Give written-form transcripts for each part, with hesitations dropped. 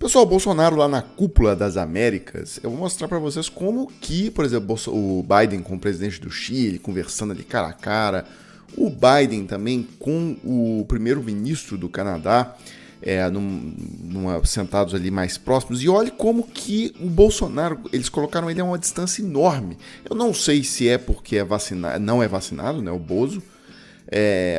Pessoal, o Bolsonaro lá na cúpula das Américas, eu vou mostrar para vocês como que, por exemplo, o Biden com o presidente do Chile, conversando ali cara a cara, o Biden também com o primeiro-ministro do Canadá, sentados ali mais próximos, e olhe como que o Bolsonaro, eles colocaram ele a uma distância enorme. Eu não sei se é porque não é vacinado, né, o Bozo,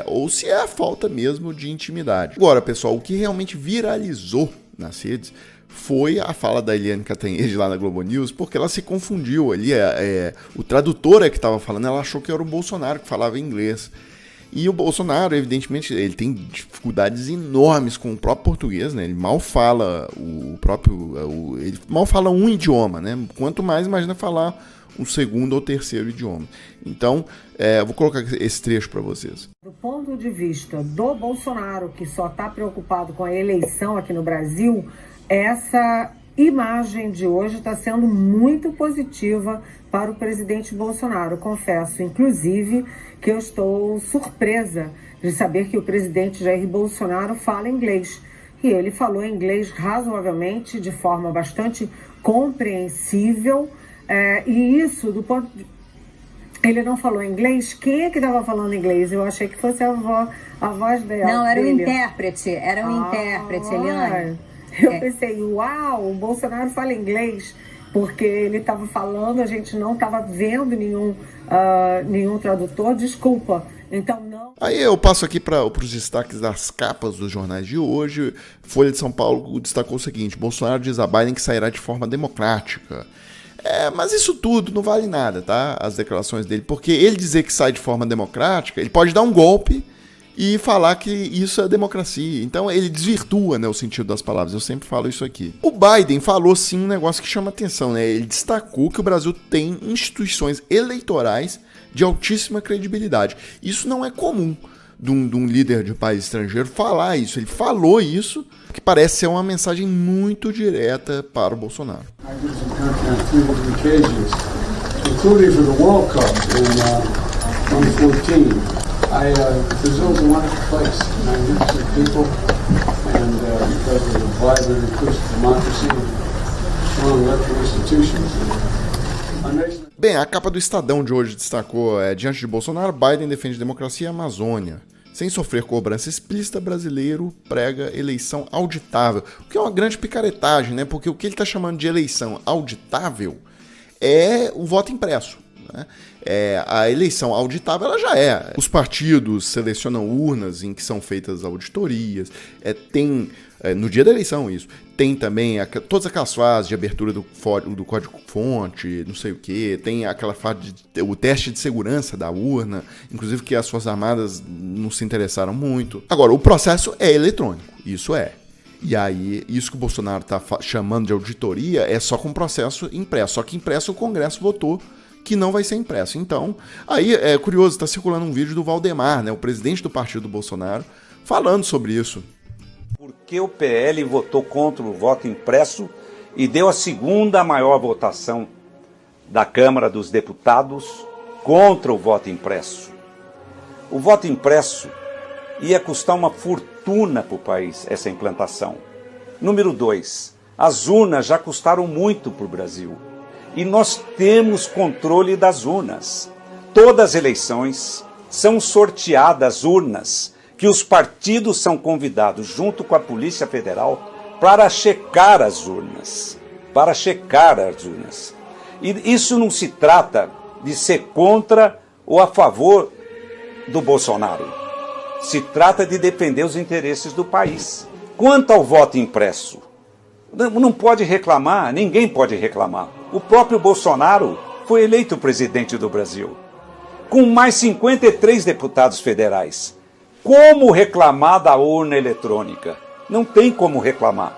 ou se é a falta mesmo de intimidade. Agora, pessoal, o que realmente viralizou nas redes foi a fala da Eliane Cantanhede lá na Globo News, porque ela se confundiu ali, o tradutor que estava falando, ela achou que era o Bolsonaro que falava inglês. E o Bolsonaro, evidentemente, ele tem dificuldades enormes com o próprio português, né? Ele mal fala ele mal fala um idioma, né? Quanto mais imagina falar um segundo ou terceiro idioma. Então, eu vou colocar esse trecho para vocês. Do ponto de vista do Bolsonaro, que só está preocupado com a eleição aqui no Brasil, essa imagem de hoje está sendo muito positiva para o presidente Bolsonaro. Confesso, inclusive, que eu estou surpresa de saber que o presidente Jair Bolsonaro fala inglês. E ele falou inglês razoavelmente, de forma bastante compreensível. E isso, do ponto de... Ele não falou inglês? Quem é que estava falando inglês? Eu achei que fosse a voz dela. Não, era um intérprete. Era um intérprete, Eliane. Eu pensei, uau, o Bolsonaro fala inglês, porque ele estava falando, a gente não estava vendo nenhum tradutor, desculpa. Então não. Aí eu passo aqui para os destaques das capas dos jornais de hoje. Folha de São Paulo destacou o seguinte: Bolsonaro diz a Biden que sairá de forma democrática. Mas isso tudo não vale nada, tá? As declarações dele, porque ele dizer que sai de forma democrática, ele pode dar um golpe e falar que isso é democracia. Então ele desvirtua, né, o sentido das palavras. Eu sempre falo isso aqui. O Biden falou sim um negócio que chama atenção, né? Ele destacou que o Brasil tem instituições eleitorais de altíssima credibilidade. Isso não é comum de um líder de um país estrangeiro falar isso. Ele falou isso, que parece ser uma mensagem muito direta para o Bolsonaro. Including for the World Cup in 2014. Brazil's a wonderful place, and I miss the people, and because of the vibrant, inclusive democracy, strong electoral institutions. Bem, a capa do Estadão de hoje destacou: diante de Bolsonaro, Biden defende democracia e Amazônia. Sem sofrer cobrança explícita, brasileiro prega eleição auditável. O que é uma grande picaretagem, né? Porque o que ele está chamando de eleição auditável é o voto impresso, né? A eleição auditável ela já é. Os partidos selecionam urnas em que são feitas auditorias, no dia da eleição isso. Tem também todas aquelas fases de abertura do código-fonte, não sei o que, tem aquela fase o teste de segurança da urna, inclusive que as Forças Armadas não se interessaram muito. Agora, o processo é eletrônico, isso é. E aí, isso que o Bolsonaro está chamando de auditoria é só com processo impresso. Só que impresso o Congresso votou que não vai ser impresso. Então, aí é curioso, está circulando um vídeo do Valdemar, né, o presidente do partido do Bolsonaro, falando sobre isso. Porque o PL votou contra o voto impresso e deu a segunda maior votação da Câmara dos Deputados contra o voto impresso. O voto impresso ia custar uma fortuna para o país, essa implantação. Número 2, as urnas já custaram muito para o Brasil. E nós temos controle das urnas. Todas as eleições são sorteadas urnas que os partidos são convidados, junto com a Polícia Federal, para checar as urnas. Para checar as urnas. E isso não se trata de ser contra ou a favor do Bolsonaro. Se trata de defender os interesses do país. Quanto ao voto impresso, não pode reclamar, ninguém pode reclamar. O próprio Bolsonaro foi eleito presidente do Brasil, com mais 53 deputados federais. Como reclamar da urna eletrônica? Não tem como reclamar.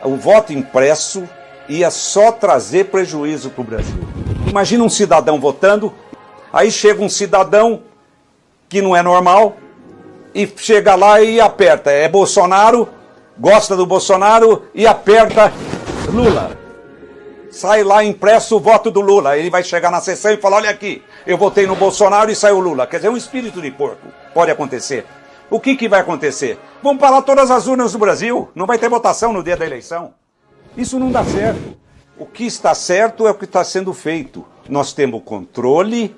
O voto impresso ia só trazer prejuízo para o Brasil. Imagina um cidadão votando, aí chega um cidadão que não é normal e chega lá e aperta. É Bolsonaro, gosta do Bolsonaro e aperta Lula. Sai lá impresso o voto do Lula. Ele vai chegar na sessão e falar: olha aqui, eu votei no Bolsonaro e saiu o Lula. Quer dizer, um espírito de porco. Pode acontecer. O que vai acontecer? Vão parar todas as urnas do Brasil. Não vai ter votação no dia da eleição. Isso não dá certo. O que está certo é o que está sendo feito. Nós temos controle,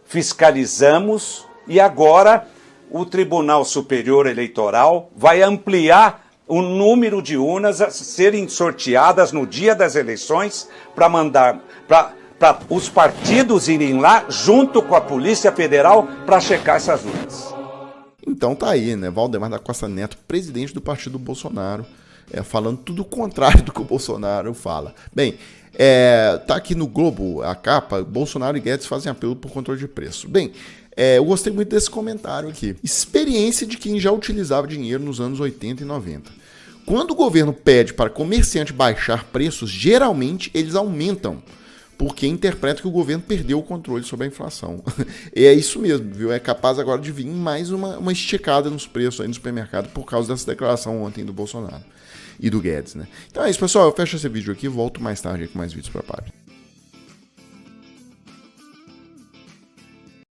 fiscalizamos e agora o Tribunal Superior Eleitoral vai ampliar o número de urnas a serem sorteadas no dia das eleições para mandar para os partidos irem lá junto com a Polícia Federal para checar essas urnas. Então tá aí, né? Valdemar da Costa Neto, presidente do partido Bolsonaro, falando tudo o contrário do que o Bolsonaro fala. Bem, tá aqui no Globo a capa, Bolsonaro e Guedes fazem apelo por controle de preço. Bem, eu gostei muito desse comentário aqui. Experiência de quem já utilizava dinheiro nos anos 80 e 90. Quando o governo pede para comerciante baixar preços, geralmente eles aumentam, porque interpreta que o governo perdeu o controle sobre a inflação. E é isso mesmo, viu? É capaz agora de vir mais uma esticada nos preços aí no supermercado por causa dessa declaração ontem do Bolsonaro e do Guedes, né? Então é isso, pessoal. Eu fecho esse vídeo aqui e volto mais tarde com mais vídeos para a página.